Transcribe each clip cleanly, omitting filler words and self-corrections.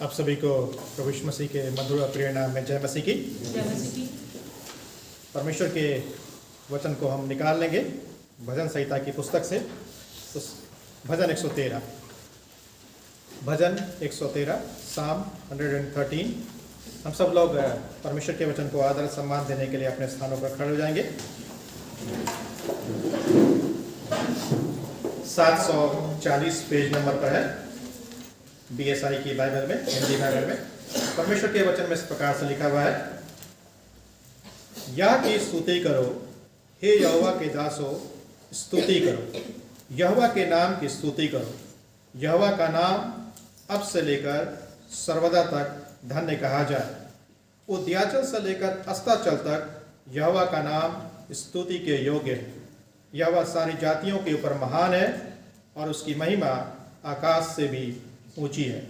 आप सभी को प्रभु यीशु मसीह के मधुर और प्रिय नाम में जय मसीह की। परमेश्वर के वचन को हम निकाल लेंगे भजन संहिता की पुस्तक से। तो भजन 113 साम 113। हम सब लोग परमेश्वर के वचन को आदर सम्मान देने के लिए अपने स्थानों पर खड़े हो जाएंगे। 740 पेज नंबर पर है BSI की बाइबल में, हिंदी बाइबल में। परमेश्वर के वचन में इस प्रकार से लिखा हुआ है, यह की स्तुति करो हे यहोवा के दासो, स्तुति करो, यहोवा के नाम की स्तुति करो। यहोवा का नाम अब से लेकर सर्वदा तक धन्य कहा जाए। उदयाचल से लेकर अस्ताचल तक यहोवा का नाम स्तुति के योग्य है। यहोवा सारी जातियों के ऊपर महान है और उसकी महिमा आकाश से भी ऊंची है।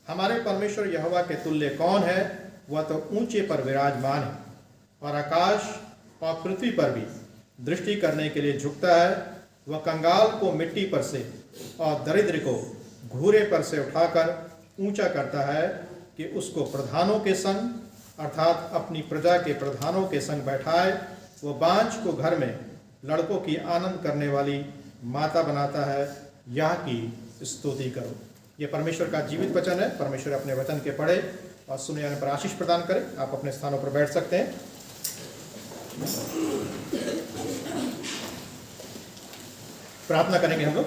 हमारे परमेश्वर यहोवा के तुल्य कौन है? वह तो ऊंचे पर विराजमान है और आकाश और पृथ्वी पर भी दृष्टि करने के लिए झुकता है। वह कंगाल को मिट्टी पर से और दरिद्र को घूरे पर से उठाकर ऊंचा करता है कि उसको प्रधानों के संग अर्थात अपनी प्रजा के प्रधानों के संग बैठाए। वह बांझ को घर में लड़कों की आनंद करने वाली माता बनाता है। यह की स्तुति करो। ये परमेश्वर का जीवित वचन है। परमेश्वर अपने वचन के पढ़े और सुनने पर आशीष प्रदान करे। आप अपने स्थानों पर बैठ सकते हैं। प्रार्थना करेंगे हम लोग।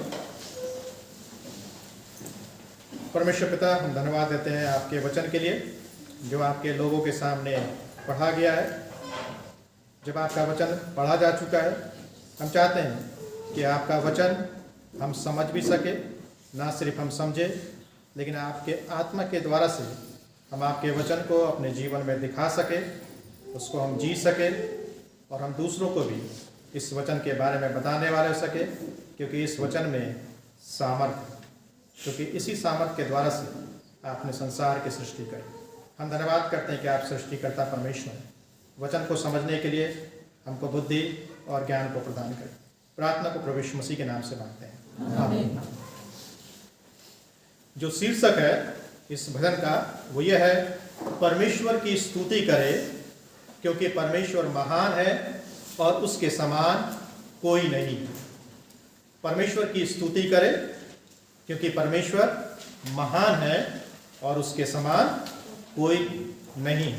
परमेश्वर पिता, हम धन्यवाद देते हैं आपके वचन के लिए जो आपके लोगों के सामने पढ़ा गया है। जब आपका वचन पढ़ा जा चुका है, हम चाहते हैं कि आपका वचन हम समझ भी सके, ना सिर्फ हम समझे, लेकिन आपके आत्मा के द्वारा से हम आपके वचन को अपने जीवन में दिखा सके, उसको हम जी सके और हम दूसरों को भी इस वचन के बारे में बताने वाले हो सके, क्योंकि इस वचन में सामर्थ्य, क्योंकि इसी सामर्थ्य के द्वारा से आपने संसार की सृष्टि करी। हम धन्यवाद करते हैं कि आप सृष्टिकर्ता परमेश्वर हैं। वचन को समझने के लिए हमको बुद्धि और ज्ञान को प्रदान करें। प्रार्थना को प्रभु यीशु मसीह के नाम से मांगते हैं, आमीन। जो शीर्षक है इस भजन का वो ये है, परमेश्वर की स्तुति करे क्योंकि परमेश्वर महान है और उसके समान कोई नहीं। परमेश्वर की स्तुति करे क्योंकि परमेश्वर महान है और उसके समान कोई नहीं।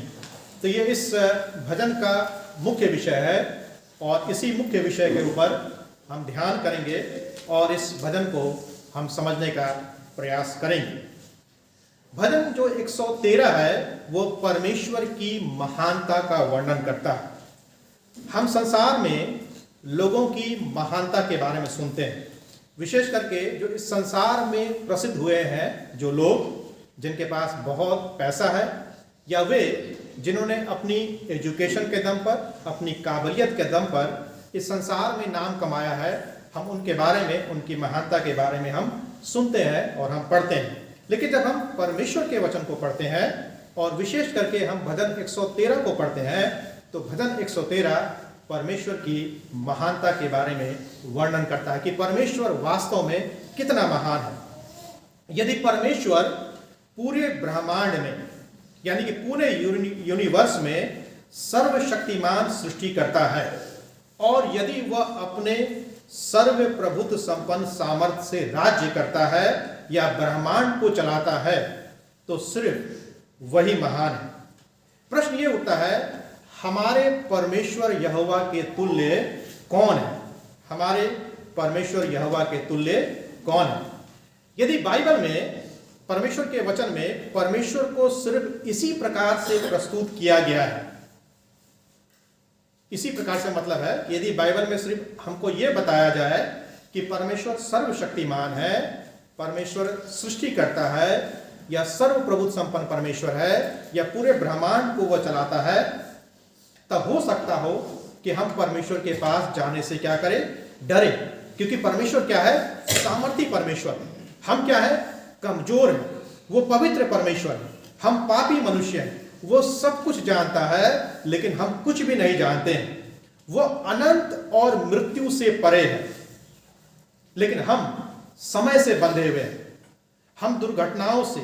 तो ये इस भजन का मुख्य विषय है और इसी मुख्य विषय के ऊपर हम ध्यान करेंगे और इस भजन को हम समझने का प्रयास करेंगे। भजन जो 113 है वो परमेश्वर की महानता का वर्णन करता है। हम संसार में लोगों की महानता के बारे में सुनते हैं, विशेष करके जो इस संसार में प्रसिद्ध हुए हैं, जो लोग जिनके पास बहुत पैसा है या वे जिन्होंने अपनी एजुकेशन के दम पर, अपनी काबिलियत के दम पर इस संसार में नाम कमाया है, हम उनके बारे में, उनकी महानता के बारे में हम सुनते हैं और हम पढ़ते हैं। लेकिन जब हम परमेश्वर के वचन को पढ़ते हैं और विशेष करके हम भजन 113 को पढ़ते हैं, तो भजन 113 परमेश्वर की महानता के बारे में वर्णन करता है कि परमेश्वर वास्तव में कितना महान है। यदि परमेश्वर पूरे ब्रह्मांड में, यानी कि पूरे यूनिवर्स में सर्वशक्तिमान सृष्टि करता है और यदि वह अपने सर्व प्रभुत्व संपन्न सामर्थ्य से राज्य करता है या ब्रह्मांड को चलाता है, तो सिर्फ वही महान है। प्रश्न ये उठता है, हमारे परमेश्वर यहोवा के तुल्य कौन है? हमारे परमेश्वर यहोवा के तुल्य कौन है? यदि बाइबल में, परमेश्वर के वचन में परमेश्वर को सिर्फ इसी प्रकार से प्रस्तुत किया गया है, इसी प्रकार से मतलब है कि यदि बाइबल में सिर्फ हमको यह बताया जाए कि परमेश्वर सर्वशक्तिमान है, परमेश्वर सृष्टि करता है या सर्व प्रभुत्व संपन्न परमेश्वर है या पूरे ब्रह्मांड को वह चलाता है, तब हो सकता हो कि हम परमेश्वर के पास जाने से क्या करें? डरे। क्योंकि परमेश्वर क्या है? सामर्थी परमेश्वर। हम क्या है? कमजोर है। वो पवित्र परमेश्वर है, हम पापी मनुष्य हैं। वो सब कुछ जानता है लेकिन हम कुछ भी नहीं जानते हैं। वो अनंत और मृत्यु से परे है, लेकिन हम समय से बंधे हुए हैं। हम दुर्घटनाओं से,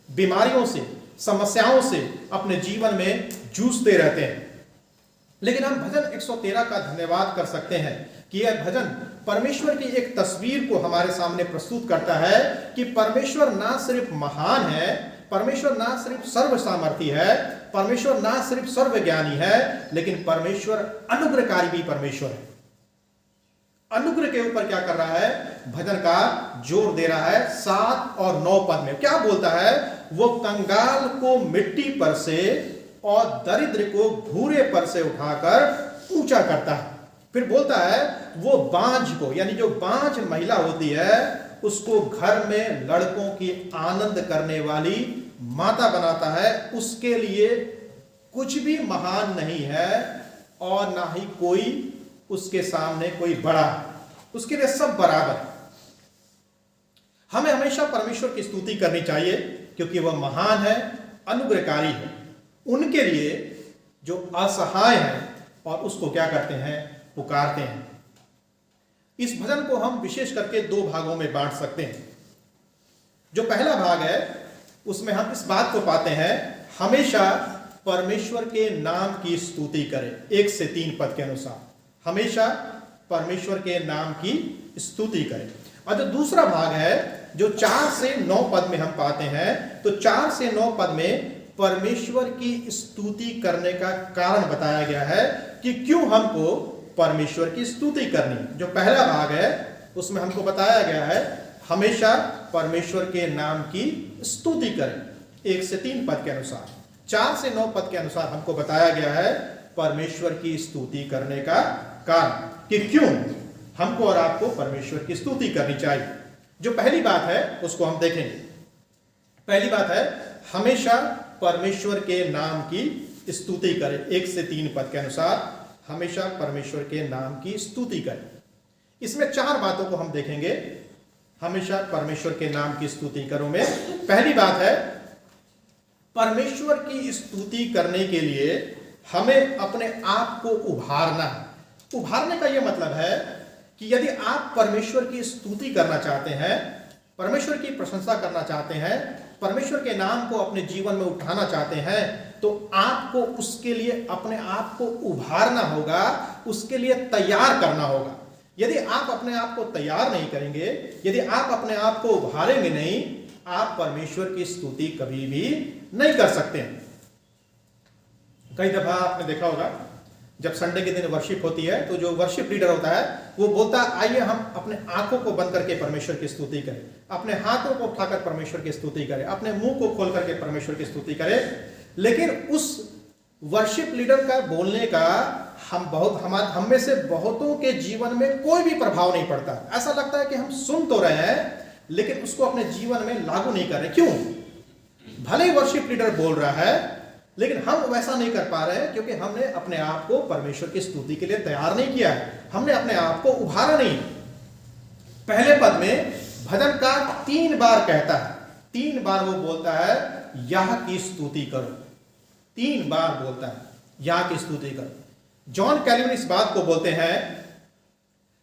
बीमारियों से, समस्याओं से अपने जीवन में जूझते रहते हैं। लेकिन हम भजन 113 का धन्यवाद कर सकते हैं कि यह भजन परमेश्वर की एक तस्वीर को हमारे सामने प्रस्तुत करता है कि परमेश्वर ना सिर्फ महान है, परमेश्वर ना सिर्फ सर्व सामर्थी है, परमेश्वर ना सिर्फ सर्वज्ञानी है, लेकिन परमेश्वर अनुग्रहकारी भी परमेश्वर है। अनुग्रह के ऊपर क्या कर रहा है? भजन का जोर दे रहा है 7 और 9 पद में। क्या बोलता है? वो कंगाल को मिट्टी पर से और दरिद्र को भूरे पर से उठाकर ऊंचा करता है। फिर बोलता है वो बांझ को, यानी जो बांझ महिला होती है, उसको घर में लड़कों की आनंद करने वाली माता बनाता है। उसके लिए कुछ भी महान नहीं है और ना ही कोई उसके सामने कोई बड़ा है, उसके लिए सब बराबर। हमें हमेशा परमेश्वर की स्तुति करनी चाहिए क्योंकि वह महान है, अनुग्रहकारी है। उनके लिए जो असहाय है और उसको क्या करते हैं? पुकारते हैं। इस भजन को हम विशेष करके 2 भागों में बांट सकते हैं। जो पहला भाग है उसमें हम इस बात को पाते हैं, हमेशा परमेश्वर के नाम की स्तुति करें। 1 से 3 पद के अनुसार हमेशा परमेश्वर के नाम की स्तुति करें। और जो दूसरा भाग है जो 4 से 9 पद में हम पाते हैं, तो 4 से 9 पद में परमेश्वर की स्तुति करने का कारण बताया गया है कि क्यों हमको परमेश्वर की स्तुति करनी। जो पहला भाग है उसमें हमको बताया गया है हमेशा परमेश्वर के नाम की स्तुति करें 1 से 3 पद के अनुसार। 4 से 9 पद के अनुसार हमको बताया गया है परमेश्वर की स्तुति करने का कारण कि क्यों हमको और आपको परमेश्वर की स्तुति करनी चाहिए। जो पहली बात है उसको हम देखेंगे। पहली बात है हमेशा परमेश्वर के नाम की स्तुति करें। 1 से 3 पद के अनुसार हमेशा परमेश्वर के नाम की स्तुति करें। इसमें 4 बातों को हम देखेंगे हमेशा परमेश्वर के नाम की स्तुति करो में। पहली बात है परमेश्वर की स्तुति करने के लिए हमें अपने आप को उभारना है। उभारने का यह मतलब है कि यदि आप परमेश्वर की स्तुति करना चाहते हैं, परमेश्वर की प्रशंसा करना चाहते हैं, परमेश्वर के नाम को अपने जीवन में उठाना चाहते हैं, तो आपको उसके लिए अपने आप को उभारना होगा, उसके लिए तैयार करना होगा। यदि आप अपने आप को तैयार नहीं करेंगे, यदि आप अपने आप को उभारेंगे नहीं, आप परमेश्वर की स्तुति कभी भी नहीं कर सकते। कई दफा आपने देखा होगा जब संडे के दिन वर्शिप होती है तो जो वर्शिप लीडर होता है वो बोलता है आइए हम अपने आंखों को बंद करके परमेश्वर की स्तुति करें, अपने हाथों को उठाकर परमेश्वर की स्तुति करें, अपने मुंह को खोल करके परमेश्वर की स्तुति करें। लेकिन उस वर्शिप लीडर का बोलने का हम में से बहुतों के जीवन में कोई भी प्रभाव नहीं पड़ता। ऐसा लगता है कि हम सुन तो रहे हैं लेकिन उसको अपने जीवन में लागू नहीं कर रहे। क्यों? भले ही वर्शिप लीडर बोल रहा है लेकिन हम वैसा नहीं कर पा रहे हैं क्योंकि हमने अपने आप को परमेश्वर की स्तुति के लिए तैयार नहीं किया है, हमने अपने आप को उभारा नहीं। पहले पद में भजन का 3 बार कहता है, 3 बार वो बोलता है यह की स्तुति करो, 3 बार बोलता है यह की स्तुति करो। जॉन कैल्विन इस बात को बोलते हैं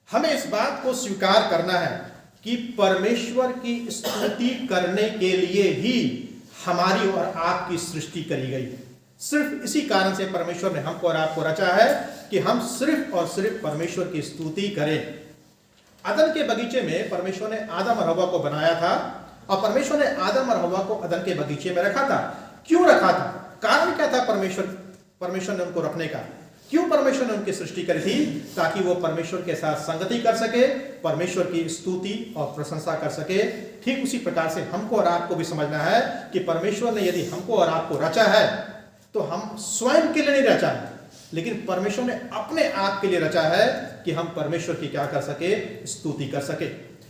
हमें इस बात को स्वीकार करना है कि परमेश्वर की स्तुति करने के लिए ही हमारी और आपकी सृष्टि करी गई है। सिर्फ इसी कारण से परमेश्वर ने हमको और आपको रचा है कि हम सिर्फ और सिर्फ परमेश्वर की स्तुति करें। अदन के बगीचे में परमेश्वर ने आदम और हव्वा को बनाया था और परमेश्वर ने आदम और हव्वा को अदन के बगीचे में रखा था। क्यों रखा था? कारण क्या था परमेश्वर ने उनको रखने का? क्यों परमेश्वर ने उनकी सृष्टि करी थी? ताकि वो परमेश्वर के साथ संगति कर सके, परमेश्वर की स्तुति और प्रशंसा कर सके। ठीक उसी प्रकार से हमको और आपको भी समझना है कि परमेश्वर ने यदि हमको और आपको रचा है तो हम स्वयं के लिए नहीं रचा है, लेकिन परमेश्वर ने अपने आप के लिए रचा है कि हम परमेश्वर की क्या कर सके? स्तुति कर सके।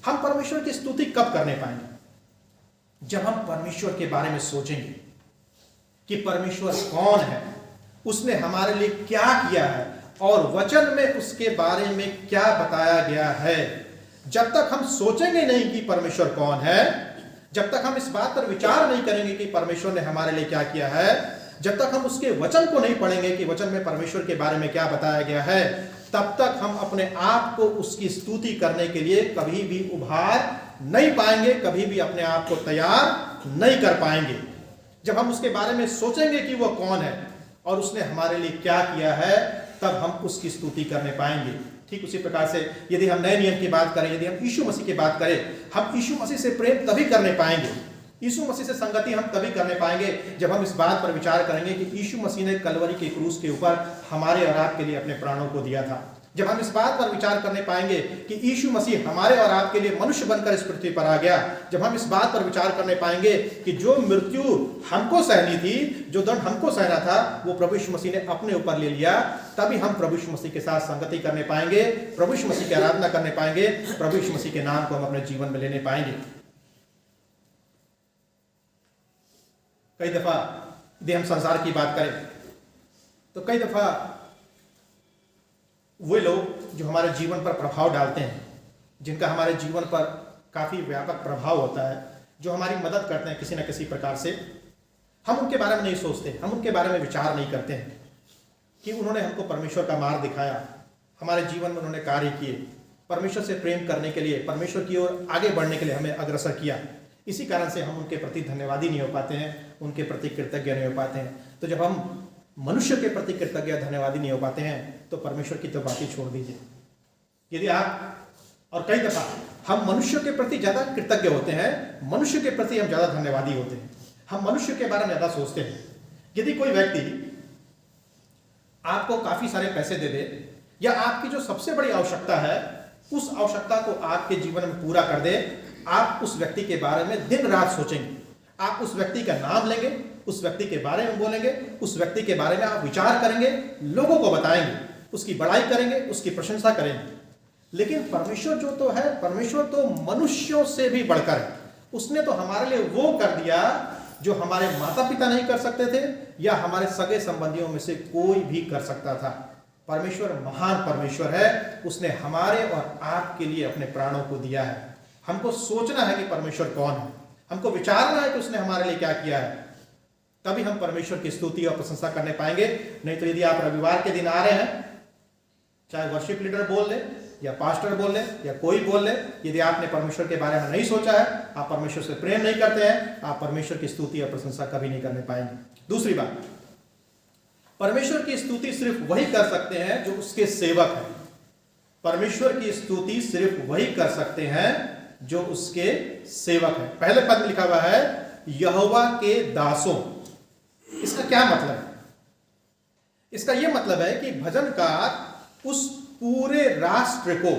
हम परमेश्वर की स्तुति कब करने पाएंगे? जब हम परमेश्वर के बारे में सोचेंगे कि परमेश्वर कौन है, उसने हमारे लिए क्या किया है और वचन में उसके बारे में क्या बताया गया है। जब तक हम सोचेंगे नहीं कि परमेश्वर कौन है, जब तक हम इस बात पर विचार नहीं करेंगे कि परमेश्वर ने हमारे लिए क्या किया है, जब तक हम उसके वचन को नहीं पढ़ेंगे कि वचन में परमेश्वर के बारे में क्या बताया गया है, तब तक हम अपने आप को उसकी स्तुति करने के लिए कभी भी उभार नहीं पाएंगे, कभी भी अपने आप को तैयार नहीं कर पाएंगे। जब हम उसके बारे में सोचेंगे कि वो कौन है और उसने हमारे लिए क्या किया है, तब हम उसकी स्तुति करने पाएंगे। ठीक उसी प्रकार से यदि हम नए नियम की बात करें, यदि हम यीशु मसीह की बात करें, हम यीशु मसीह से प्रेम तभी करने पाएंगे, यीशु मसीह से संगति हम तभी करने पाएंगे जब हम इस बात पर विचार करेंगे कि यीशु मसीह ने कलवरी के क्रूस के ऊपर हमारे और आपके लिए अपने प्राणों को दिया था। जब हम इस बात पर विचार करने पाएंगे कि यीशु मसीह हमारे और आपके लिए मनुष्य बनकर इस पृथ्वी पर आ गया, जब हम इस बात पर विचार करने पाएंगे कि जो मृत्यु हमको सहनी थी, जो दंड हमको सहना था, वो प्रभु यीशु मसीह ने अपने ऊपर ले लिया, तभी हम प्रभु यीशु मसीह के साथ संगति करने पाएंगे, प्रभु यीशु मसीह की आराधना करने पाएंगे, प्रभु यीशु मसीह के नाम को हम अपने जीवन में लेने पाएंगे। कई दफा यदि हम संसार की बात करें तो कई दफा वे लोग जो हमारे जीवन पर प्रभाव डालते हैं, जिनका हमारे जीवन पर काफ़ी व्यापक प्रभाव होता है, जो हमारी मदद करते हैं किसी न किसी प्रकार से, हम उनके बारे में नहीं सोचते, हम उनके बारे में विचार नहीं करते हैं कि उन्होंने हमको परमेश्वर का मार्ग दिखाया, हमारे जीवन में उन्होंने कार्य किए, परमेश्वर से प्रेम करने के लिए, परमेश्वर की ओर आगे बढ़ने के लिए हमें अग्रसर किया। इसी कारण से हम उनके प्रति धन्यवादी नहीं हो पाते हैं, उनके प्रति कृतज्ञ नहीं हो पाते हैं। तो जब हम मनुष्य के प्रति कृतज्ञ धन्यवादी नहीं हो पाते हैं तो परमेश्वर की तो बात ही छोड़ दीजिए। यदि आप, और कई दफा हम मनुष्य के प्रति ज़्यादा कृतज्ञ होते हैं, मनुष्य के प्रति हम ज़्यादा धन्यवादी होते हैं, हम मनुष्य के बारे में ज़्यादा सोचते हैं। यदि कोई व्यक्ति आपको काफ़ी सारे पैसे दे दे या आपकी जो सबसे बड़ी आवश्यकता है उस आवश्यकता को आपके जीवन में पूरा कर दे, आप उस व्यक्ति के बारे में दिन रात सोचेंगे, आप उस व्यक्ति का नाम लेंगे, उस व्यक्ति के बारे में बोलेंगे, उस व्यक्ति के बारे में आप विचार करेंगे, लोगों को बताएंगे, उसकी बड़ाई करेंगे, उसकी प्रशंसा करेंगे। लेकिन परमेश्वर जो तो है, परमेश्वर तो मनुष्यों से भी बढ़कर है। उसने तो हमारे लिए वो कर दिया जो हमारे माता पिता नहीं कर सकते थे या हमारे सगे संबंधियों में से कोई भी कर सकता था। परमेश्वर महान परमेश्वर है, उसने हमारे और आपके लिए अपने प्राणों को दिया है। हमको सोचना है कि परमेश्वर कौन है, हमको विचारना है कि उसने हमारे लिए क्या किया है, तभी हम परमेश्वर की स्तुति और प्रशंसा करने पाएंगे। नहीं तो यदि आप रविवार के दिन आ रहे हैं, चाहे वर्शिप लीडर बोल ले या पास्टर बोल ले या कोई बोल ले, यदि आपने परमेश्वर के बारे में नहीं सोचा है, आप परमेश्वर से प्रेम नहीं करते हैं, आप परमेश्वर की स्तुति और प्रशंसा कभी नहीं करने पाएंगे। दूसरी बात, परमेश्वर की स्तुति सिर्फ वही कर सकते हैं जो उसके सेवक हैं। परमेश्वर की स्तुति सिर्फ वही कर सकते हैं जो उसके सेवक हैं। पहले पद में लिखा हुआ है यहोवा के दासों। इसका क्या मतलब है? इसका यह मतलब है कि भजनकार उस पूरे राष्ट्र को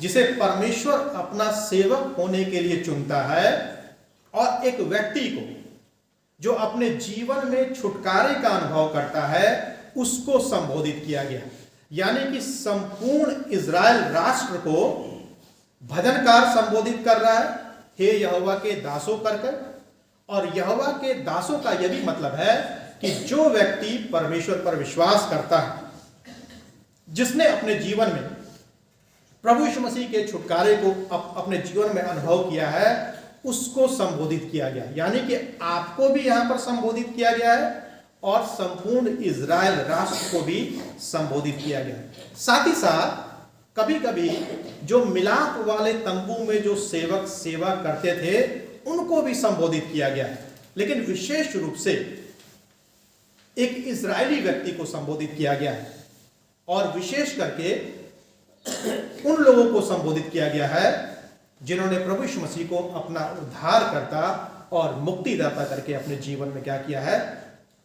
जिसे परमेश्वर अपना सेवक होने के लिए चुनता है और एक व्यक्ति को जो अपने जीवन में छुटकारे का अनुभव करता है, उसको संबोधित किया गया। यानी कि संपूर्ण इज़राइल राष्ट्र को भजनकार संबोधित कर रहा है, हे यहोवा के दासों कर। और यहोवा के दासों का यह भी मतलब है कि जो व्यक्ति परमेश्वर पर विश्वास करता है, जिसने अपने जीवन में प्रभु यीशु मसीह के छुटकारे को अपने जीवन में अनुभव किया है, उसको संबोधित किया गया। यानी कि आपको भी यहां पर संबोधित किया गया है और संपूर्ण इज़राइल राष्ट्र को भी संबोधित किया गया है। साथ ही साथ कभी कभी जो मिलाप वाले तंबू में जो सेवक सेवा करते थे, उनको भी संबोधित किया गया है। लेकिन विशेष रूप से एक इजरायली व्यक्ति को संबोधित किया गया है और विशेष करके उन लोगों को संबोधित किया गया है जिन्होंने प्रभु यीशु मसीह को अपना उद्धारकर्ता और मुक्तिदाता करके अपने जीवन में क्या किया है,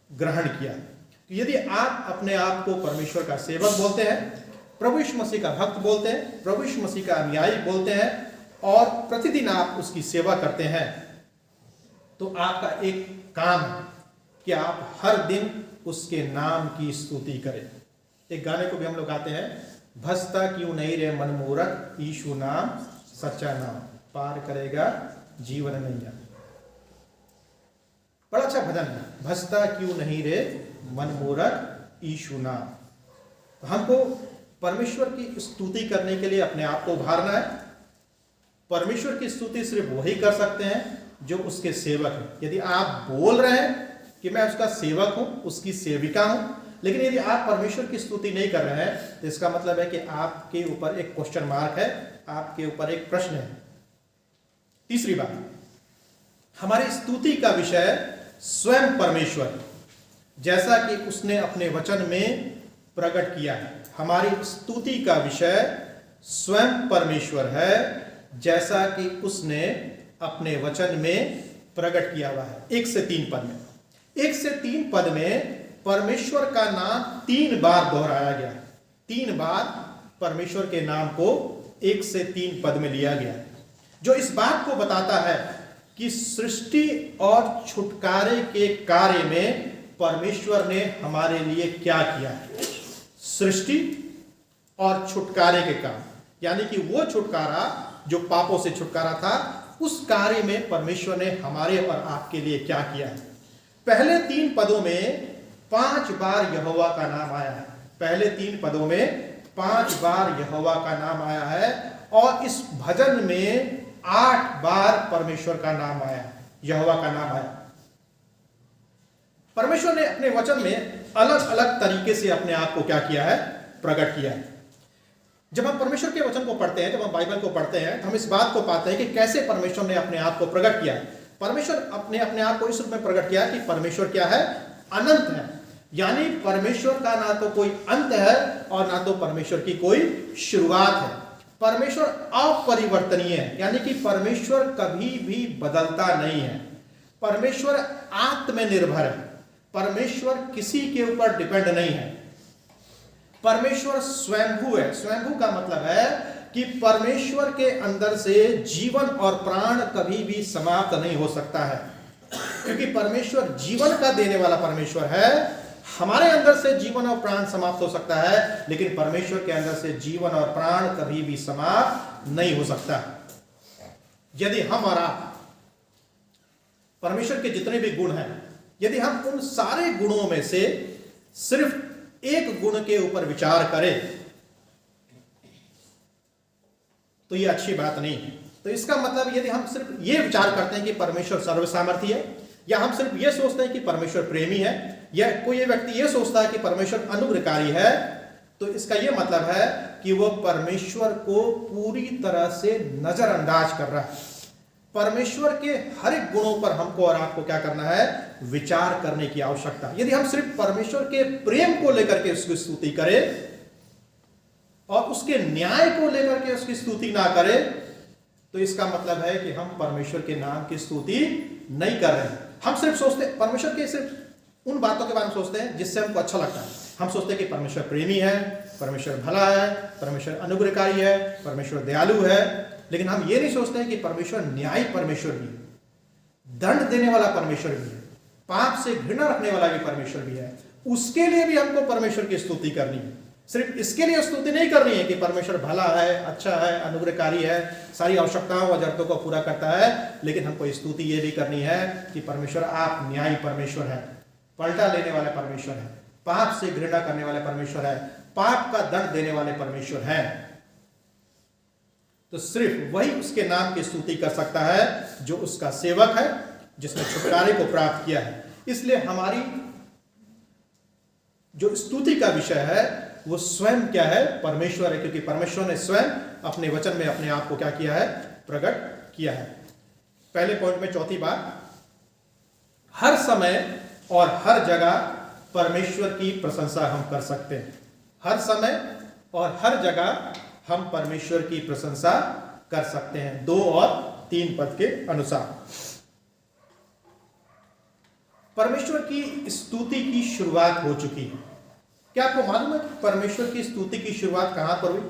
ग्रहण किया। तो यदि आप अपने आप को परमेश्वर का सेवक बोलते हैं, प्रभु यीशु मसीह का भक्त बोलते हैं, प्रभु यीशु मसीह का अनुयायी बोलते हैं और प्रतिदिन आप उसकी सेवा करते हैं, तो आपका एक काम है कि आप हर दिन उसके नाम की स्तुति करें। एक गाने को भी हम लोग गाते हैं, भसता क्यों नहीं रे मन मूरख, यीशु नाम सच्चा नाम, पार करेगा जीवन नैया। बड़ा अच्छा भजन है, भसता क्यों नहीं रे मन मूरख, यीशु नाम। तो हमको परमेश्वर की स्तुति करने के लिए अपने आप को उभारना है। परमेश्वर की स्तुति सिर्फ वही कर सकते हैं जो उसके सेवक हैं। यदि आप बोल रहे हैं कि मैं उसका सेवक हूं, उसकी सेविका हूं, लेकिन यदि आप परमेश्वर की स्तुति नहीं कर रहे हैं, तो इसका मतलब है कि आपके ऊपर एक क्वेश्चन मार्क है, आपके ऊपर एक प्रश्न है। तीसरी बात, हमारी स्तुति का विषय स्वयं परमेश्वर है, जैसा कि उसने अपने वचन में प्रकट किया है। हमारी स्तुति का विषय स्वयं परमेश्वर है, जैसा कि उसने अपने वचन में प्रकट किया हुआ है। 1 से 3 पद में 1 से 3 पद में परमेश्वर का नाम 3 बार दोहराया गया है। 3 बार परमेश्वर के नाम को 1 से 3 पद में लिया गया है, जो इस बात को बताता है कि सृष्टि और छुटकारे के कार्य में परमेश्वर ने हमारे लिए क्या किया है। सृष्टि और छुटकारे के काम, यानी कि वो छुटकारा जो पापों से छुटकारा था, उस कार्य में परमेश्वर ने हमारे और आपके लिए क्या किया है। पहले 3 पदों में 5 बार यहोवा का नाम आया है। पहले 3 पदों में 5 बार यहोवा का नाम आया है, और इस भजन में 8 बार परमेश्वर का नाम आया, यहोवा का नाम आया। परमेश्वर ने अपने वचन में अलग अलग तरीके से अपने आप को क्या किया है, प्रकट किया है। जब हम परमेश्वर के वचन को पढ़ते हैं, जब हम बाइबल को पढ़ते हैं, तो हम इस बात को पाते हैं कि कैसे परमेश्वर ने अपने आप को प्रकट किया है। परमेश्वर अपने आप को इस रूप में प्रकट किया कि परमेश्वर क्या है, अनंत है। यानी परमेश्वर का ना तो कोई अंत है और ना तो परमेश्वर की कोई शुरुआत है। परमेश्वर अपरिवर्तनीय है, यानी कि परमेश्वर कभी भी बदलता नहीं है। परमेश्वर आत्मनिर्भर है। परमेश्वर किसी के ऊपर डिपेंड नहीं है। परमेश्वर स्वयंभू है। स्वयंभू का मतलब है कि परमेश्वर के अंदर से जीवन और प्राण कभी भी समाप्त नहीं हो सकता है, क्योंकि परमेश्वर जीवन का देने वाला परमेश्वर है। हमारे अंदर से जीवन और प्राण समाप्त हो सकता है, लेकिन परमेश्वर के अंदर से जीवन और प्राण कभी भी समाप्त नहीं हो सकता। यदि हम और आप परमेश्वर के जितने भी गुण हैं, यदि हम उन सारे गुणों में से सिर्फ एक गुण के ऊपर विचार करें, तो यह अच्छी बात नहीं है। तो इसका मतलब यदि हम सिर्फ यह विचार करते हैं कि परमेश्वर सर्वसामर्थी है, या हम सिर्फ यह सोचते हैं कि परमेश्वर प्रेमी है, या कोई व्यक्ति यह सोचता है कि परमेश्वर अनुग्रहकारी है, तो इसका यह मतलब है कि वह परमेश्वर को पूरी तरह से नजरअंदाज कर रहा है। परमेश्वर के हर एक गुणों पर हमको और आपको क्या करना है, विचार करने की आवश्यकता। यदि हम सिर्फ परमेश्वर के प्रेम को लेकर के उसकी स्तुति करें और उसके न्याय को लेकर के उसकी स्तुति ना करें, तो इसका मतलब है कि हम परमेश्वर के नाम की स्तुति नहीं कर रहे हैं। हम सिर्फ सोचते हैं परमेश्वर के, सिर्फ उन बातों के बारे में सोचते हैं जिससे हमको अच्छा लगता है। हम सोचते हैं कि परमेश्वर प्रेमी है, परमेश्वर भला है, परमेश्वर अनुग्रहकारी है, परमेश्वर दयालु है, लेकिन हम ये नहीं सोचते हैं कि परमेश्वर न्यायी परमेश्वर भी है, दंड देने वाला परमेश्वर भी है, पाप से घृणा रखने वाला भी परमेश्वर भी है। उसके लिए भी हमको परमेश्वर की स्तुति करनी है। सिर्फ इसके लिए स्तुति नहीं करनी है कि परमेश्वर भला है, अच्छा है, अनुग्रहकारी है, सारी आवश्यकताओं व जरूरतों को पूरा करता है, लेकिन हमको स्तुति ये भी करनी है कि परमेश्वर आप न्यायी परमेश्वर है, पलटा लेने वाले परमेश्वर है, पाप से घृणा करने वाले परमेश्वर है, पाप का दंड देने वाले परमेश्वर है। तो सिर्फ वही उसके नाम की स्तुति कर सकता है जो उसका सेवक है, जिसने छुटकारे को प्राप्त किया है। इसलिए हमारी जो स्तुति का विषय है वो स्वयं क्या है, परमेश्वर है, क्योंकि परमेश्वर ने स्वयं अपने वचन में अपने आप को क्या किया है, प्रकट किया है। पहले पॉइंट में चौथी बात, हर समय और हर जगह परमेश्वर की प्रशंसा हम कर सकते हैं। हर समय और हर जगह हम परमेश्वर की प्रशंसा कर सकते हैं, 2 और 3 पद के अनुसार। परमेश्वर की स्तुति की शुरुआत हो चुकी है। क्या आपको मालूम है कि परमेश्वर की स्तुति की शुरुआत कहां पर हुई?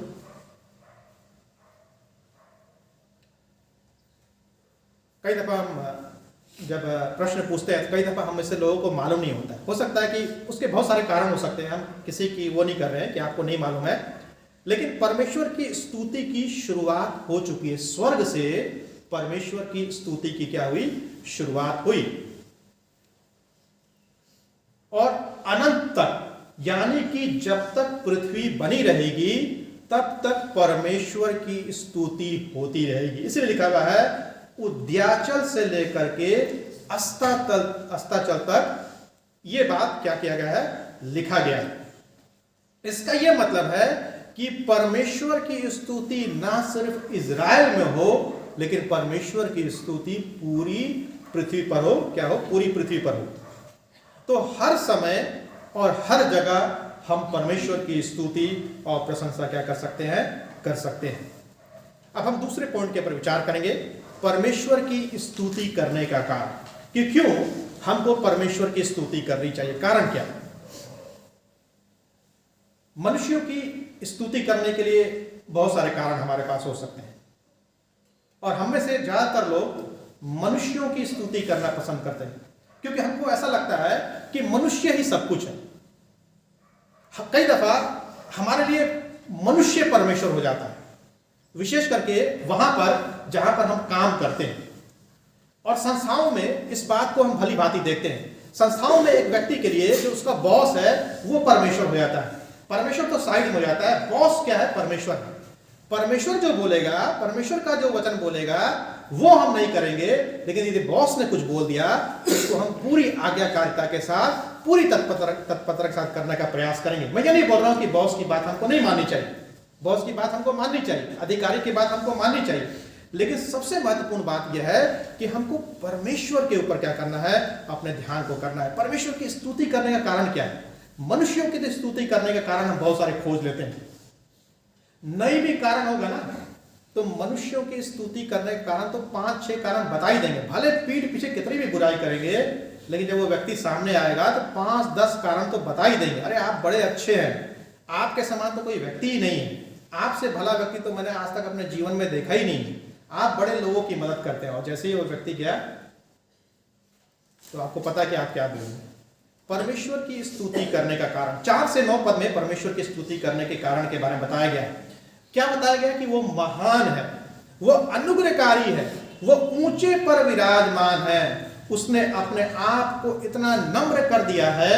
कई दफा हम जब प्रश्न पूछते हैं तो कई दफा हम में से लोगों को मालूम नहीं होता है। हो सकता है कि उसके बहुत सारे कारण हो सकते हैं, हम किसी की वो नहीं कर रहे हैं कि आपको नहीं मालूम है, लेकिन परमेश्वर की स्तुति की शुरुआत हो चुकी है। स्वर्ग से परमेश्वर की स्तुति की क्या हुई, शुरुआत हुई, और अनंत तक, यानी कि जब तक पृथ्वी बनी रहेगी तब तक परमेश्वर की स्तुति होती रहेगी। इसलिए लिखा हुआ है उद्याचल से लेकर के अस्ताचल तक यह बात क्या किया गया है, लिखा गया है। इसका यह मतलब है कि परमेश्वर की स्तुति ना सिर्फ इज़राइल में हो, लेकिन परमेश्वर की स्तुति पूरी पृथ्वी पर हो। क्या हो? पूरी पृथ्वी पर हो। तो हर समय और हर जगह हम परमेश्वर की स्तुति और प्रशंसा क्या कर सकते हैं? कर सकते हैं। अब हम दूसरे पॉइंट के ऊपर विचार करेंगे, परमेश्वर की स्तुति करने का कारण, कि क्यों हमको परमेश्वर की स्तुति करनी चाहिए। कारण क्या? मनुष्यों की स्तुति करने के लिए बहुत सारे कारण हमारे पास हो सकते हैं, और हम में से ज्यादातर लोग मनुष्यों की स्तुति करना पसंद करते हैं, क्योंकि हमको ऐसा लगता है कि मनुष्य ही सब कुछ है। कई दफा हमारे लिए मनुष्य परमेश्वर हो जाता है, विशेष करके वहां पर जहां पर हम काम करते हैं। और संस्थाओं में इस बात को हम भली भांति देखते हैं। संस्थाओं में एक व्यक्ति के लिए जो उसका बॉस है वो परमेश्वर हो जाता है। परमेश्वर तो साइड में हो जाता है, बॉस क्या है? परमेश्वर है। परमेश्वर जो बोलेगा, परमेश्वर का जो वचन बोलेगा वो हम नहीं करेंगे, लेकिन यदि बॉस ने कुछ बोल दिया तो हम पूरी आज्ञाकारिता के साथ, पूरी तत्परता के साथ करने का प्रयास करेंगे। मैं ये नहीं बोल रहा हूं कि बॉस की बात हमको नहीं माननी चाहिए, बॉस की बात हमको माननी चाहिए, अधिकारी की बात हमको माननी चाहिए, लेकिन सबसे महत्वपूर्ण बात यह है कि हमको परमेश्वर के ऊपर क्या करना है? अपने ध्यान को करना है। परमेश्वर की स्तुति करने का कारण क्या है? मनुष्यों की स्तुति करने का कारण हम बहुत सारे खोज लेते हैं, नहीं भी कारण होगा ना तो मनुष्यों की स्तुति करने का कारण तो 5-6 कारण बता ही देंगे। भले पीठ पीछे कितनी भी बुराई करेंगे, लेकिन जब वो व्यक्ति सामने आएगा तो 5-10 कारण तो बता ही देंगे। अरे आप बड़े अच्छे हैं, आपके समान तो कोई व्यक्ति ही नहीं है, आपसे भला व्यक्ति तो मैंने आज तक अपने जीवन में देखा ही नहीं, आप बड़े लोगों की मदद करते हैं। और जैसे ही वो व्यक्ति गया तो आपको पता कि आप क्या बोलेंगे। परमेश्वर की स्तुति करने का कारण 4 से 9 पद में परमेश्वर की स्तुति करने के कारण के बारे में बताया गया है। क्या बताया गया? कि वो महान है, वो अनुग्रहकारी है, वो ऊंचे पर विराजमान है। उसने अपने आप को इतना नम्र कर दिया है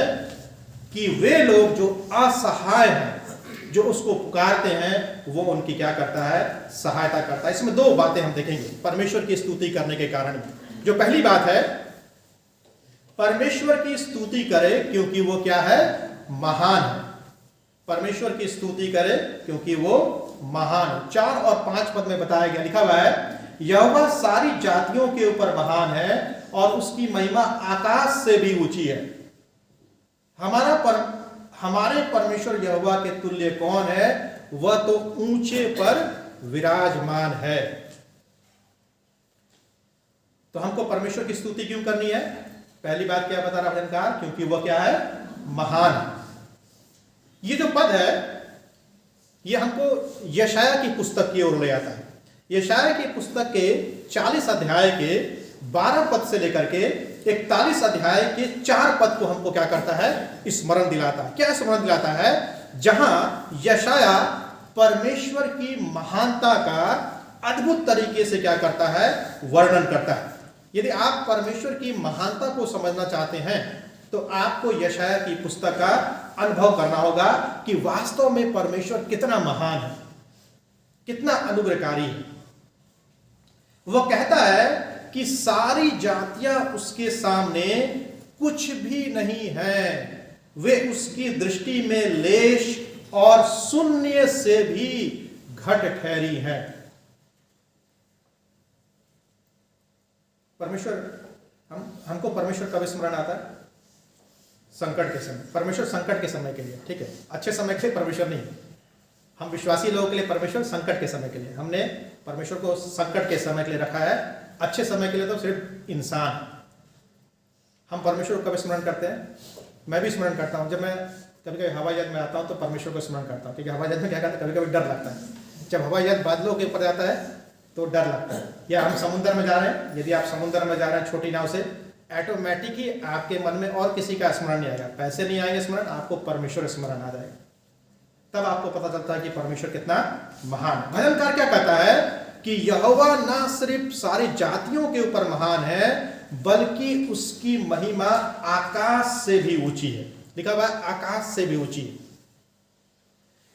कि वे लोग जो असहाय हैं, जो उसको पुकारते हैं, वो उनकी क्या करता है? सहायता करता है। इसमें 2 बातें हम देखेंगे परमेश्वर की स्तुति करने के कारण। जो पहली बात है, परमेश्वर की स्तुति करे क्योंकि वो क्या है? महान है। परमेश्वर की स्तुति करे क्योंकि वो महान है। 4 और 5 पद में बताया गया, लिखा हुआ है, यहोवा सारी जातियों के ऊपर महान है और उसकी महिमा आकाश से भी ऊंची है। हमारे परमेश्वर यहोवा के तुल्य कौन है? वह तो ऊंचे पर विराजमान है। तो हमको परमेश्वर की स्तुति क्यों करनी है? पहली बात क्या बता रहा भजनकार? क्योंकि वह क्या है? महान है। ये जो पद है ये हमको यशाया की पुस्तक की ओर ले आता है। यशाया की पुस्तक के 40 अध्याय के 12 पद से लेकर के 41 अध्याय के 4 पद को हमको क्या करता है? स्मरण दिलाता है। क्या स्मरण दिलाता है? जहां यशाया परमेश्वर की महानता का अद्भुत तरीके से क्या करता है? वर्णन करता है। यदि आप परमेश्वर की महानता को समझना चाहते हैं तो आपको यशाया की पुस्तक का अनुभव करना होगा कि वास्तव में परमेश्वर कितना महान है, कितना अनुग्रहकारी है। वह कहता है कि सारी जातियां उसके सामने कुछ भी नहीं है, वे उसकी दृष्टि में लेश और शून्य से भी घट ठहरी है। परमेश्वर हमको परमेश्वर कब स्मरण आता है? संकट के समय। परमेश्वर संकट के समय के लिए, ठीक है, अच्छे समय के लिए परमेश्वर नहीं। हम विश्वासी लोगों के लिए परमेश्वर संकट के समय के लिए, हमने परमेश्वर को संकट के समय के लिए रखा है। अच्छे समय के लिए तो सिर्फ इंसान। हम परमेश्वर को कब स्मरण करते हैं? मैं भी स्मरण करता हूँ। जब मैं कभी कभी हवाई जहाज में आता हूँ तो परमेश्वर को स्मरण करता हूँ, क्योंकि हवाई जहाज में क्या करता है, कभी कभी डर लगता है। जब हवाई जहाज बादलों के ऊपर जाता है तो डर लगता है। या हम समुद्र में जा रहे हैं, यदि आप समुद्र में जा रहे हैं छोटी नाव से, ऑटोमेटिक ही आपके मन में और किसी का स्मरण नहीं आएगा, पैसे नहीं आएंगे स्मरण, आपको परमेश्वर स्मरण आ जाएगा। तब आपको पता चलता है कि परमेश्वर कितना महान है। भजनकार क्या कहता है कि यहोवा ना सिर्फ सारी जातियों के ऊपर महान है, बल्कि उसकी महिमा आकाश से भी ऊंची है। लिखा हुआ है आकाश से भी ऊंची है।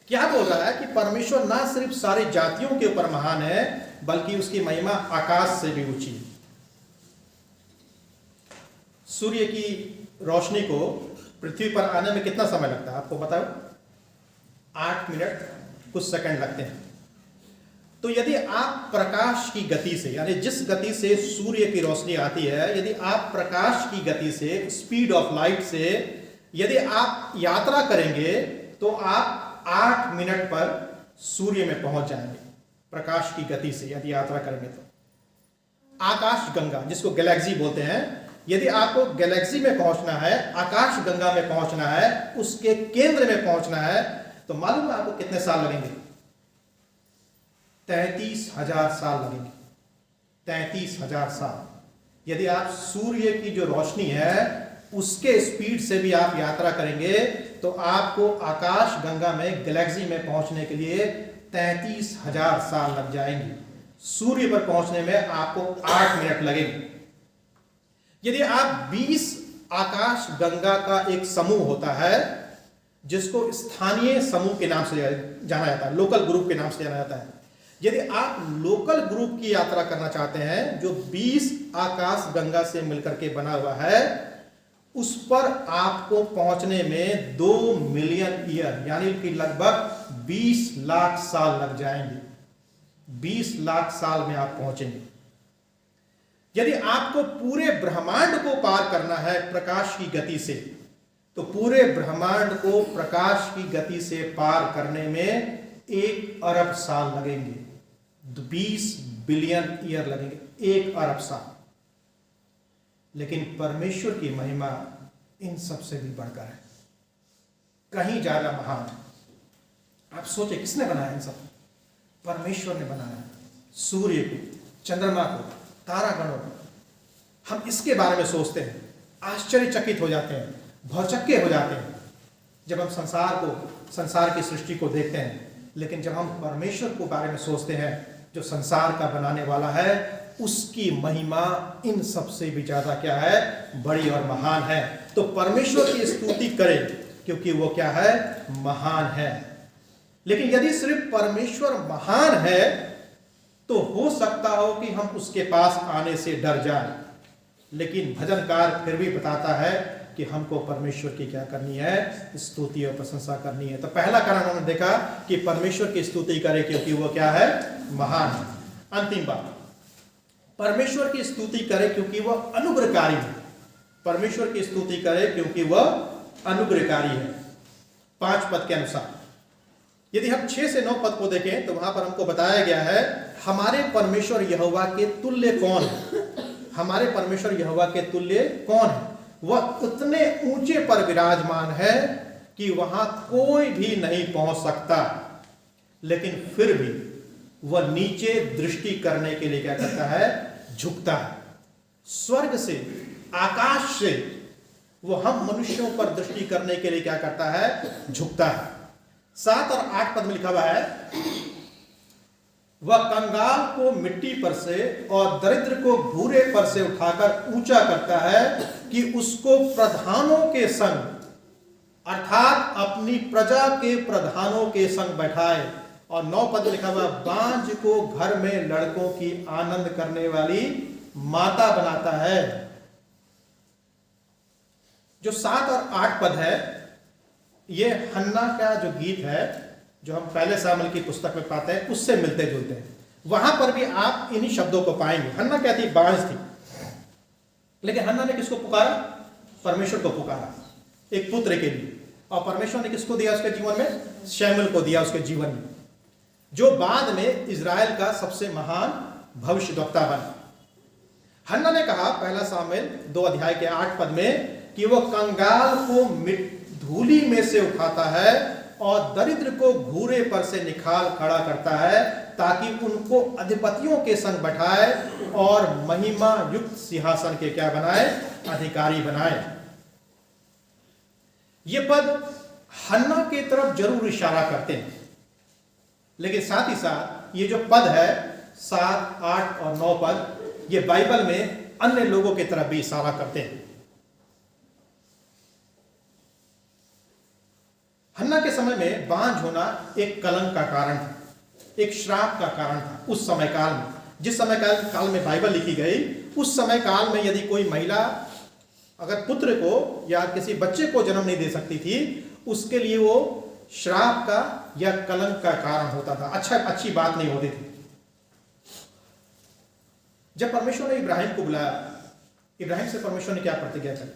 क्या बोल रहा है कि परमेश्वर ना सिर्फ सारी जातियों के ऊपर महान है, बल्कि उसकी महिमा आकाश से भी ऊंची है। सूर्य की रोशनी को पृथ्वी पर आने में कितना समय लगता है आपको बताओ? 8 मिनट कुछ सेकंड लगते हैं। तो यदि आप प्रकाश की गति से, यानी जिस गति से सूर्य की रोशनी आती है, यदि आप प्रकाश की गति से, स्पीड ऑफ लाइट से यदि आप यात्रा करेंगे तो आप 8 मिनट पर सूर्य में पहुंच जाएंगे। प्रकाश की गति से यदि यात्रा करेंगे तो आकाश गंगा, जिसको गैलेक्सी बोलते हैं, यदि आपको गैलेक्सी में पहुंचना है, आकाश गंगा में पहुंचना है, उसके केंद्र में पहुंचना है, तो मालूम है आपको कितने साल लगेंगे? 33,000 साल लगेंगे। 33,000 साल। यदि आप सूर्य की जो रोशनी है उसके स्पीड से भी आप यात्रा करेंगे तो आपको आकाश गंगा में, गैलेक्सी में पहुंचने के लिए 33,000 साल लग जाएंगे। सूर्य पर पहुंचने में आपको 8 मिनट लगेंगे। यदि आप 20 आकाश गंगा का एक समूह होता है जिसको स्थानीय समूह के नाम से जाना जाता है, लोकल ग्रुप के नाम से जाना जाता है, यदि आप लोकल ग्रुप की यात्रा करना चाहते हैं जो 20 आकाश गंगा से मिलकर के बना हुआ है, उस पर आपको पहुंचने में 2 मिलियन ईयर यानी कि लगभग 20 लाख साल लग जाएंगे। 20 लाख साल में आप पहुंचेंगे। यदि आपको पूरे ब्रह्मांड को पार करना है प्रकाश की गति से, तो पूरे ब्रह्मांड को प्रकाश की गति से पार करने में 1 अरब साल लगेंगे। 20 बिलियन ईयर लगेंगे, 1 अरब साल। लेकिन परमेश्वर की महिमा इन सब से भी बढ़कर है, कहीं ज्यादा महान है। आप सोचे किसने बनाया इन सब? परमेश्वर ने बनाया। सूर्य को, चंद्रमा को, तारागणों को। हम इसके बारे में सोचते हैं, आश्चर्यचकित हो जाते हैं, भौचक्के हो जाते हैं जब हम संसार की सृष्टि को देखते हैं। लेकिन जब हम परमेश्वर के बारे में सोचते हैं जो संसार का बनाने वाला है, उसकी महिमा इन सबसे भी ज्यादा क्या है? बड़ी और महान है। तो परमेश्वर की स्तुति करें क्योंकि वो क्या है? महान है। लेकिन यदि सिर्फ परमेश्वर महान है तो हो सकता हो कि हम उसके पास आने से डर जाएं। लेकिन भजनकार फिर भी बताता है कि हमको परमेश्वर की क्या करनी है? स्तुति और प्रशंसा करनी है। तो पहला कारण हमने देखा कि परमेश्वर की स्तुति करें क्योंकि वो क्या है? महान है। अंतिम बात, परमेश्वर की स्तुति करें क्योंकि वह अनुग्रहकारी है। परमेश्वर की स्तुति करें क्योंकि वह अनुग्रहकारी है। 5 पद के अनुसार यदि हम 6 से 9 पद को देखें तो वहां पर हमको बताया गया है हमारे परमेश्वर यहोवा के तुल्य कौन है? हमारे परमेश्वर यहोवा के तुल्य कौन है? वह उतने ऊंचे पर विराजमान है कि वहां कोई भी नहीं पहुंच सकता, लेकिन फिर भी वह नीचे दृष्टि करने के लिए क्या करता है? झुकता है। स्वर्ग से, आकाश से वह हम मनुष्यों पर दृष्टि करने के लिए क्या करता है? झुकता है। 7 और 8 पद में लिखा हुआ है, वह कंगाल को मिट्टी पर से और दरिद्र को घूरे पर से उठाकर ऊंचा करता है कि उसको प्रधानों के संग, अर्थात अपनी प्रजा के प्रधानों के संग बैठाए। और 9 पद में लिखा हुआ, बांझ को घर में लड़कों की आनंद करने वाली माता बनाता है। जो 7 और 8 पद है, ये हन्ना का जो गीत है जो हम पहले सामुएल की पुस्तक में पाते हैं उससे मिलते जुलते हैं। वहां पर भी आप इन्हीं शब्दों को पाएंगे। हन्ना क्या थी? बांझ थी। लेकिन हन्ना ने किसको पुकारा? परमेश्वर को पुकारा एक पुत्र के लिए। और परमेश्वर ने किसको दिया उसके जीवन में? शमूएल को दिया उसके जीवन में, जो बाद में इजराइल का सबसे महान भविष्यद्वक्ता बना। हन्ना ने कहा पहला सामुएल 2 अध्याय के 8 पद में कि वह कंगाल को धूली में से उठाता है और दरिद्र को घूरे पर से निकाल खड़ा करता है ताकि उनको अधिपतियों के संग बैठाए और महिमा युक्त सिंहासन के क्या बनाए? अधिकारी बनाए। ये पद हन्ना के तरफ जरूर इशारा करते हैं, लेकिन साथ ही साथ ये जो पद है 7, 8 और 9 पद, ये बाइबल में अन्य लोगों की तरफ भी इशारा करते हैं। हन्ना के समय में बांझ होना एक कलंक का कारण था, एक श्राप का कारण था। उस समय काल में, जिस समय काल में बाइबल लिखी गई, उस समय काल में यदि कोई महिला अगर पुत्र को या किसी बच्चे को जन्म नहीं दे सकती थी, उसके लिए वो श्राप का या कलंक का कारण होता था। अच्छी बात नहीं होती थी। जब परमेश्वर ने इब्राहिम को बुलाया, इब्राहिम से परमेश्वर ने क्या प्रतिज्ञा की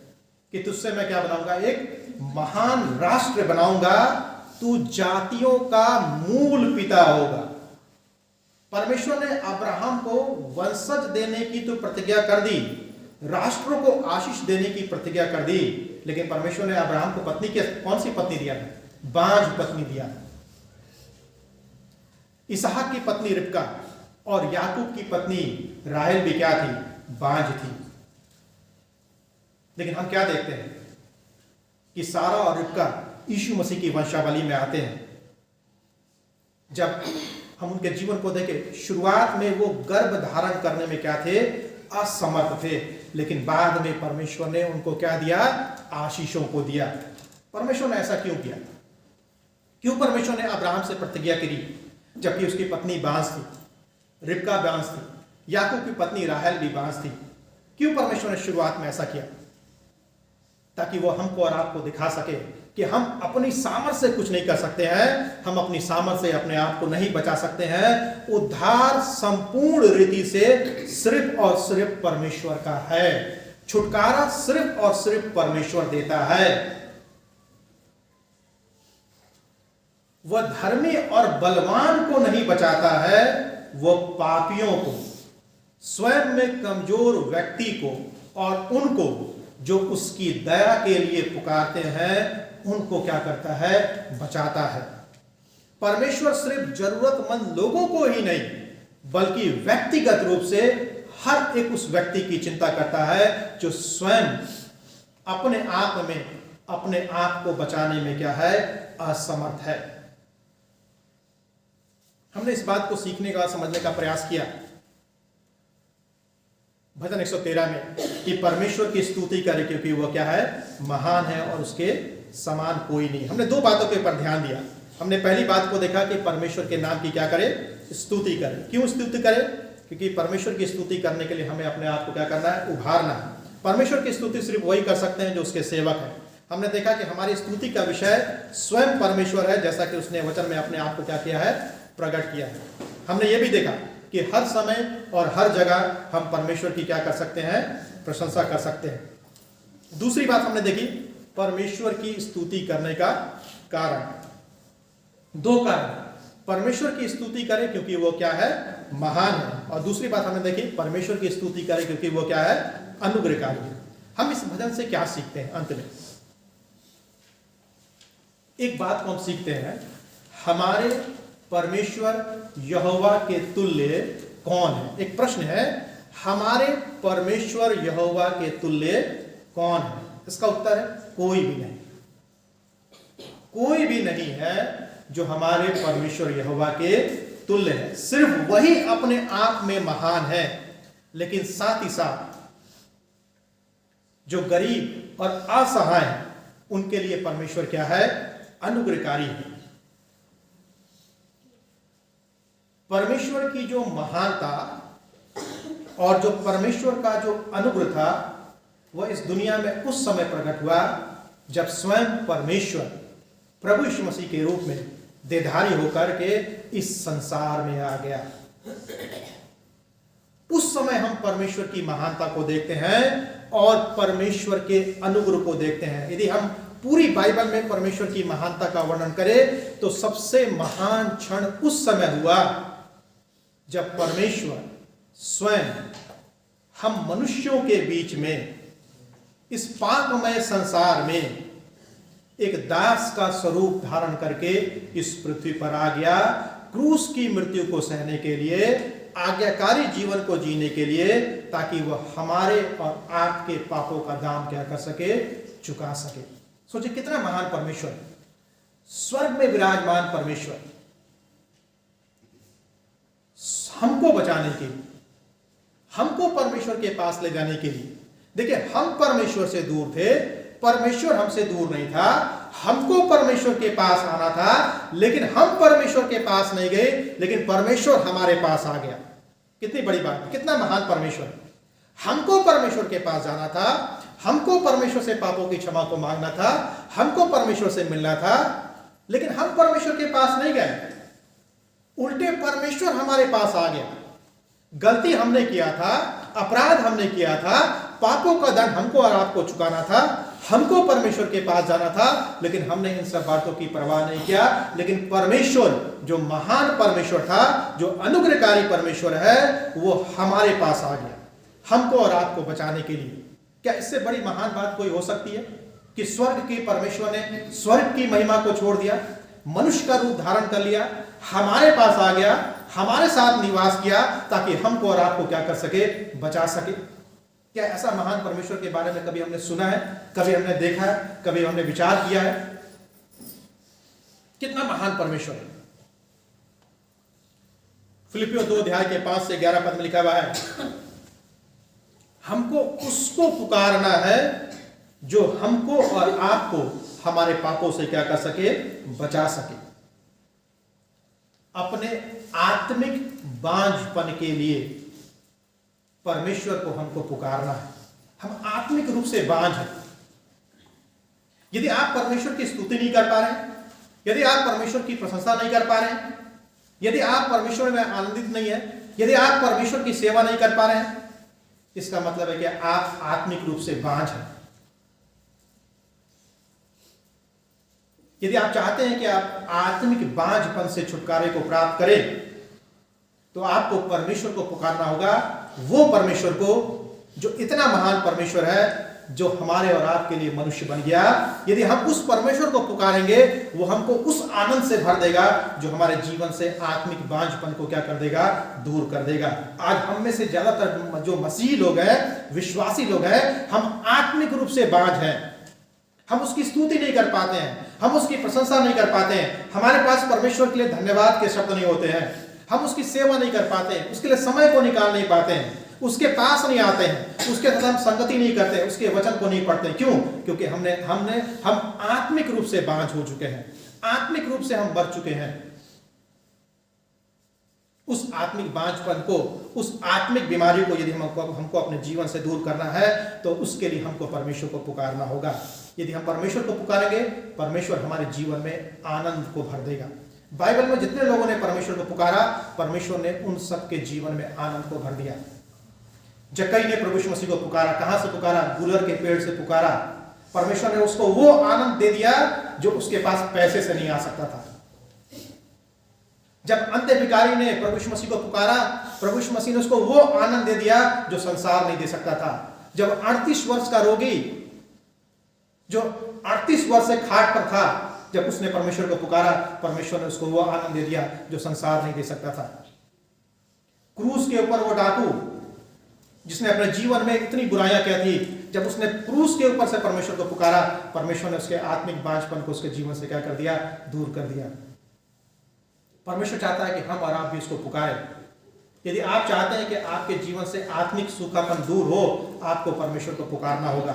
कि तुझसे मैं क्या बनाऊंगा, एक महान राष्ट्र बनाऊंगा, तू जातियों का मूल पिता होगा। परमेश्वर ने अब्राहम को वंशज देने की तो प्रतिज्ञा कर दी, राष्ट्रों को आशीष देने की प्रतिज्ञा कर दी, लेकिन परमेश्वर ने अब्राहम को पत्नी के कौन सी पत्नी दिया है? बांझ पत्नी दिया। इसहाक की पत्नी रिबका और याकूब की पत्नी राहेल भी क्या थी? बांझ थी। लेकिन हम क्या देखते हैं कि सारा और रिबका यीशु मसीह की वंशावली में आते हैं। जब हम उनके जीवन को देखें, शुरुआत में वो गर्भ धारण करने में क्या थे? असमर्थ थे, लेकिन बाद में परमेश्वर ने उनको क्या दिया? आशीषों को दिया। परमेश्वर ने ऐसा क्यों किया? क्यों परमेश्वर ने अब्राहम से प्रतिज्ञा करी जबकि उसकी पत्नी बांझ थी, रिबका बांझ थी, याकूब की पत्नी राहेल भी बांझ थी? क्यों परमेश्वर ने शुरुआत में ऐसा किया? ताकि वो हमको और आपको दिखा सके कि हम अपनी सामर्थ्य से कुछ नहीं कर सकते हैं, हम अपनी सामर्थ्य से अपने आप को नहीं बचा सकते हैं। उद्धार संपूर्ण रीति से सिर्फ और सिर्फ परमेश्वर का है। छुटकारा सिर्फ और सिर्फ परमेश्वर देता है। वह धर्मी और बलवान को नहीं बचाता है, वह पापियों को, स्वयं में कमजोर व्यक्ति को और उनको जो उसकी दया के लिए पुकारते हैं, उनको क्या करता है? बचाता है। परमेश्वर सिर्फ जरूरतमंद लोगों को ही नहीं बल्कि व्यक्तिगत रूप से हर एक उस व्यक्ति की चिंता करता है जो स्वयं अपने आप में अपने आप को बचाने में क्या है? असमर्थ है। हमने इस बात को सीखने का, समझने का प्रयास किया भजन 113 में कि परमेश्वर की स्तुति करे क्योंकि वह क्या है? महान है और उसके समान कोई नहीं। हमने दो बातों के ऊपर ध्यान दिया। हमने पहली बात को देखा कि परमेश्वर के नाम की क्या करे? स्तुति करे। क्यों स्तुति करे? क्योंकि परमेश्वर की स्तुति करने के लिए हमें अपने आप को क्या करना है? उभारना है। परमेश्वर की स्तुति सिर्फ वही कर सकते हैं जो उसके सेवक हैं। हमने देखा कि हमारी स्तुति का विषय स्वयं परमेश्वर है, जैसा कि उसने वचन में अपने आप को क्या किया है? प्रकट किया है। हमने ये भी देखा कि हर समय और हर जगह हम परमेश्वर की क्या कर सकते हैं? प्रशंसा कर सकते हैं। दूसरी बात हमने देखी परमेश्वर की स्तुति करने का कारण। दो कारण, परमेश्वर की स्तुति करें क्योंकि वो क्या है? महान है, और दूसरी बात हमने देखी परमेश्वर की स्तुति करें क्योंकि वो क्या है? अनुग्रहकारी है। हम इस भजन से क्या सीखते हैं? अंत में एक बात को हम सीखते हैं, हमारे परमेश्वर यहोवा के तुल्य कौन है? एक प्रश्न है, हमारे परमेश्वर यहोवा के तुल्य कौन है? इसका उत्तर है कोई भी नहीं। कोई भी नहीं है जो हमारे परमेश्वर यहोवा के तुल्य है। सिर्फ वही अपने आप में महान है, लेकिन साथ ही साथ जो गरीब और असहाय है उनके लिए परमेश्वर क्या है? अनुग्रहकारी है। परमेश्वर की जो महानता और जो परमेश्वर का जो अनुग्रह था वह इस दुनिया में उस समय प्रकट हुआ जब स्वयं परमेश्वर प्रभु यीशु मसीह के रूप में देहधारी होकर के इस संसार में आ गया। उस समय हम परमेश्वर की महानता को देखते हैं और परमेश्वर के अनुग्रह को देखते हैं। यदि हम पूरी बाइबल में परमेश्वर की महानता का वर्णन करें तो सबसे महान क्षण उस समय हुआ जब परमेश्वर स्वयं हम मनुष्यों के बीच में इस पापमय संसार में एक दास का स्वरूप धारण करके इस पृथ्वी पर आ गया, क्रूस की मृत्यु को सहने के लिए, आज्ञाकारी जीवन को जीने के लिए, ताकि वह हमारे और आपके पापों का दाम क्या कर सके? चुका सके। सोचिए कितना महान परमेश्वर, स्वर्ग में विराजमान परमेश्वर हमको बचाने के लिए, हमको परमेश्वर के पास ले जाने के लिए। देखिए, हम परमेश्वर से दूर थे, परमेश्वर हमसे दूर नहीं था, हमको परमेश्वर के पास आना था, लेकिन हम परमेश्वर के पास नहीं गए, लेकिन परमेश्वर हमारे पास आ गया। कितनी बड़ी बात, कितना महान परमेश्वर। हमको परमेश्वर के पास जाना था, हमको परमेश्वर से पापों की क्षमा को मांगना था, हमको परमेश्वर से मिलना था, लेकिन हम परमेश्वर के पास नहीं गए, उल्टे परमेश्वर हमारे पास आ गया। गलती हमने किया था, अपराध हमने किया था, पापों का दंड हमको और आपको चुकाना था, हमको परमेश्वर के पास जाना था, लेकिन हमने इन सब बातों की परवाह नहीं किया। लेकिन परमेश्वर जो महान परमेश्वर था, जो अनुग्रहकारी परमेश्वर है, वो हमारे पास आ गया हमको और आपको बचाने के लिए। क्या इससे बड़ी महान बात कोई हो सकती है कि स्वर्ग के परमेश्वर ने स्वर्ग की महिमा को छोड़ दिया, मनुष्य का रूप धारण कर लिया, हमारे पास आ गया, हमारे साथ निवास किया, ताकि हमको और आपको क्या कर सके, बचा सके। क्या ऐसा महान परमेश्वर के बारे में कभी हमने सुना है, कभी हमने देखा है, कभी हमने विचार किया है? कितना महान परमेश्वर है। फिलिपियों 2 अध्याय के 5 से 11 पद में लिखा हुआ है, हमको उसको पुकारना है जो हमको और आपको हमारे पापों से क्या कर सके, बचा सके। अपने आत्मिक बांझपन के लिए परमेश्वर को हमको पुकारना है। हम आत्मिक रूप से बांझ हैं। यदि आप परमेश्वर की स्तुति नहीं कर पा रहे हैं, यदि आप परमेश्वर की प्रशंसा नहीं कर पा रहे हैं, यदि आप परमेश्वर में आनंदित नहीं है, यदि आप परमेश्वर की सेवा नहीं कर पा रहे हैं, इसका मतलब है कि आप आत्मिक रूप से बांझ हैं। यदि आप चाहते हैं कि आप आत्मिक बांझपन से छुटकारे को प्राप्त करें, तो आपको परमेश्वर को पुकारना होगा, वो परमेश्वर को जो इतना महान परमेश्वर है, जो हमारे और आपके लिए मनुष्य बन गया। यदि हम उस परमेश्वर को पुकारेंगे, वो हमको उस आनंद से भर देगा जो हमारे जीवन से आत्मिक बांझपन को क्या कर देगा, दूर कर देगा। आज हम में से ज्यादातर जो मसीही लोग हैं, विश्वासी लोग हैं, हम आत्मिक रूप से बांझ हैं। हम उसकी स्तुति नहीं कर पाते हैं, हम उसकी प्रशंसा नहीं कर पाते हैं, हमारे पास परमेश्वर के लिए धन्यवाद के शब्द नहीं होते हैं, हम उसकी सेवा नहीं कर पाते हैं, उसके लिए समय को निकाल नहीं पाते हैं, उसके पास नहीं आते हैं, उसके साथ हम संगति नहीं करते, उसके वचन को नहीं पढ़ते। क्यों? क्योंकि हम आत्मिक रूप से बांझ हो चुके हैं, आत्मिक रूप से हम मर चुके हैं। उस आत्मिक बांझपन को, उस आत्मिक बीमारी को यदि हमको अपने जीवन से दूर करना है, तो उसके लिए हमको परमेश्वर को पुकारना होगा। यदि हम परमेश्वर को पुकारेंगे, परमेश्वर हमारे जीवन में आनंद को भर देगा। बाइबल में जितने लोगों ने परमेश्वर को पुकारा, परमेश्वर ने उन सबके जीवन में आनंद को भर दिया। जक्कई ने प्रभु यीशु मसीह को पुकारा। कहां से पुकारा? गुलर के पेड़ से पुकारा। परमेश्वर ने उसको वो आनंद दे दिया जो उसके पास पैसे से नहीं आ सकता था। जब अंत्य भिखारी ने प्रभु यीशु मसीह को पुकारा, प्रभु यीशु मसीह ने उसको वो आनंद दे दिया जो संसार नहीं दे सकता था। जब 38 वर्ष का रोगी, जो 38 वर्ष से खाट पर था, जब उसने परमेश्वर को पुकारा, परमेश्वर ने उसको वो आनंद दे दिया जो संसार नहीं दे सकता था। क्रूस के ऊपर वो डाकू, जिसने अपने जीवन में इतनी बुराइयां क्या थी, जब उसने क्रूस के ऊपर से परमेश्वर को पुकारा, परमेश्वर ने उसके आत्मिक बांझपन को उसके जीवन से क्या कर दिया, दूर कर दिया। परमेश्वर चाहता है कि हम और आप भी उसको पुकारें। यदि आप चाहते हैं कि आपके जीवन से आत्मिक सूखापन दूर हो, आपको परमेश्वर को पुकारना होगा।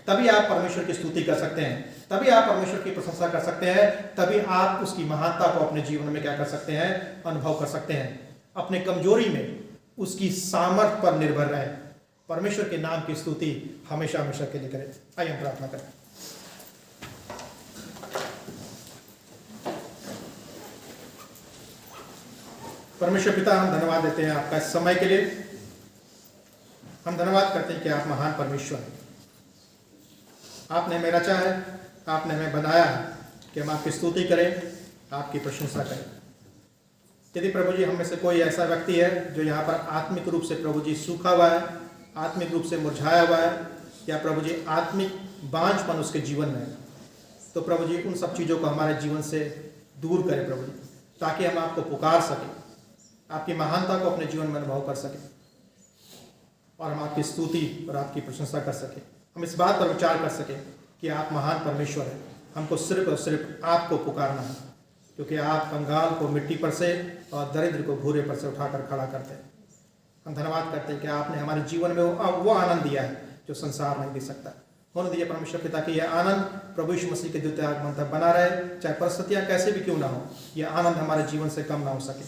तभी आप परमेश्वर की स्तुति कर सकते हैं, तभी आप परमेश्वर की प्रशंसा कर सकते हैं, तभी आप उसकी महानता को अपने जीवन में क्या कर सकते हैं, अनुभव कर सकते हैं। अपने कमजोरी में उसकी सामर्थ पर निर्भर रहे। परमेश्वर के नाम की स्तुति हमेशा हमेशा के लिए करें। आइए हम प्रार्थना करें। परमेश्वर पिता, हम धन्यवाद देते हैं आपका इस समय के लिए। हम धन्यवाद करते हैं कि आप महान परमेश्वर हैं। आपने हमें रचा है, आपने हमें बनाया है कि हम आपकी स्तुति करें, आपकी प्रशंसा करें। यदि प्रभु जी हम में से कोई ऐसा व्यक्ति है जो यहाँ पर आत्मिक रूप से प्रभु जी सूखा हुआ है, आत्मिक रूप से मुरझाया हुआ है, या प्रभु जी आत्मिक बांझपन उसके जीवन में है, तो प्रभु जी उन सब चीज़ों को हमारे जीवन से दूर करें प्रभु जी, ताकि हम आपको पुकार सकें, आपकी महानता को अपने जीवन में अनुभव कर सकें, और हम आपकी स्तुति और आपकी प्रशंसा कर सकें। हम इस बात पर विचार कर सकें कि आप महान परमेश्वर हैं। हमको सिर्फ और सिर्फ आपको पुकारना है, क्योंकि आप कंगाल को मिट्टी पर से और दरिद्र को भूरे पर से उठाकर खड़ा करते हैं। हम धन्यवाद करते हैं कि आपने हमारे जीवन में वो आनंद दिया है जो संसार नहीं दे सकता। होने दीजिए परमेश्वर पिता कि यह आनंद प्रभु यीशु मसीह के द्वितीय आगमन तक बना रहे, चाहे परिस्थितियाँ कैसे भी क्यों ना हो। यह आनंद हमारे जीवन से कम ना हो सके,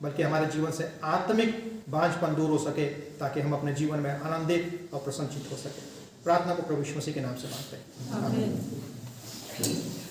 बल्कि हमारे जीवन से आत्मिक बांझपन दूर हो सके, ताकि हम अपने जीवन में आनंदित और प्रसन्नचित हो सके। प्रार्थना को प्रभु यीशु मसीह के नाम से मांगते हैं। आमीन।